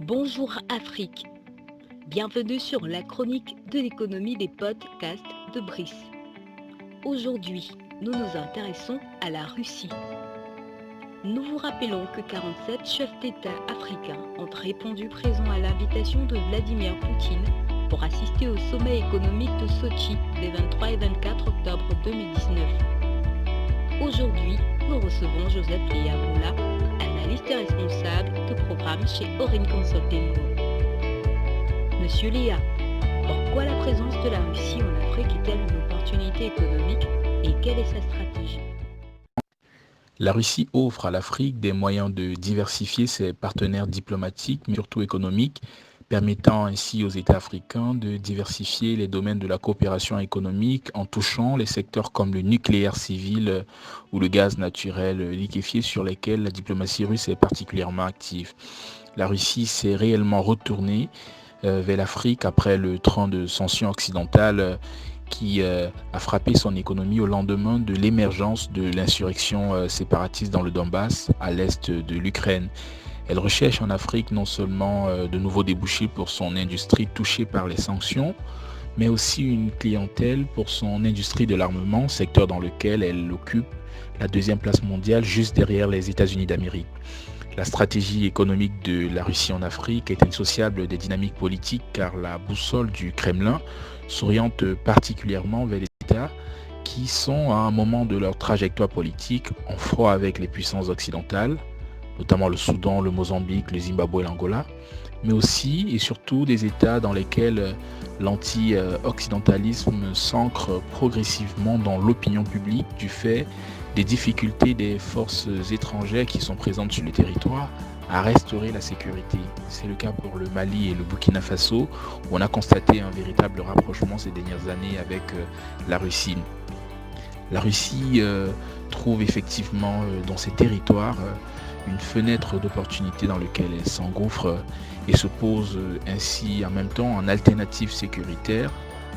Bonjour Afrique, bienvenue sur la chronique de l'économie des podcasts de Brice. Aujourd'hui, nous nous intéressons à la Russie. Nous vous rappelons que 47 chefs d'État africains ont répondu présents à l'invitation de Vladimir Poutine pour assister au sommet économique de Sochi les 23 et 24 octobre 2019. Aujourd'hui, nous recevons Joseph Liaoula, analyste et responsable de programme chez Orin Consulting Group. Monsieur Léa, pourquoi la présence de la Russie en Afrique est-elle une opportunité économique et quelle est sa stratégie? La Russie offre à l'Afrique des moyens de diversifier ses partenaires diplomatiques, mais surtout économiques, permettant ainsi aux États africains de diversifier les domaines de la coopération économique en touchant les secteurs comme le nucléaire civil ou le gaz naturel liquéfié sur lesquels la diplomatie russe est particulièrement active. La Russie s'est réellement retournée vers l'Afrique après le train de sanctions occidentales qui a frappé son économie au lendemain de l'émergence de l'insurrection séparatiste dans le Donbass, à l'est de l'Ukraine. Elle recherche en Afrique non seulement de nouveaux débouchés pour son industrie touchée par les sanctions, mais aussi une clientèle pour son industrie de l'armement, secteur dans lequel elle occupe la deuxième place mondiale juste derrière les États-Unis d'Amérique. La stratégie économique de la Russie en Afrique est indissociable des dynamiques politiques car la boussole du Kremlin s'oriente particulièrement vers les États qui sont à un moment de leur trajectoire politique en froid avec les puissances occidentales, notamment le Soudan, le Mozambique, le Zimbabwe et l'Angola, mais aussi et surtout des États dans lesquels l'anti-occidentalisme s'ancre progressivement dans l'opinion publique du fait des difficultés des forces étrangères qui sont présentes sur le territoire à restaurer la sécurité. C'est le cas pour le Mali et le Burkina Faso, où on a constaté un véritable rapprochement ces dernières années avec la Russie. La Russie trouve effectivement dans ces territoires une fenêtre d'opportunité dans laquelle elle s'engouffre et se pose ainsi en même temps en alternative sécuritaire,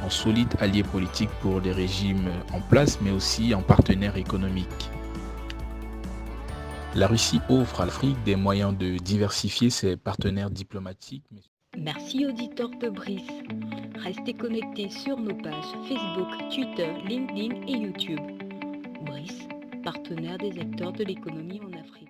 en solide allié politique pour les régimes en place, mais aussi en partenaire économique. La Russie offre à l'Afrique des moyens de diversifier ses partenaires diplomatiques. Merci auditeurs de Brice. Restez connectés sur nos pages Facebook, Twitter, LinkedIn et YouTube. Brice, partenaire des acteurs de l'économie en Afrique.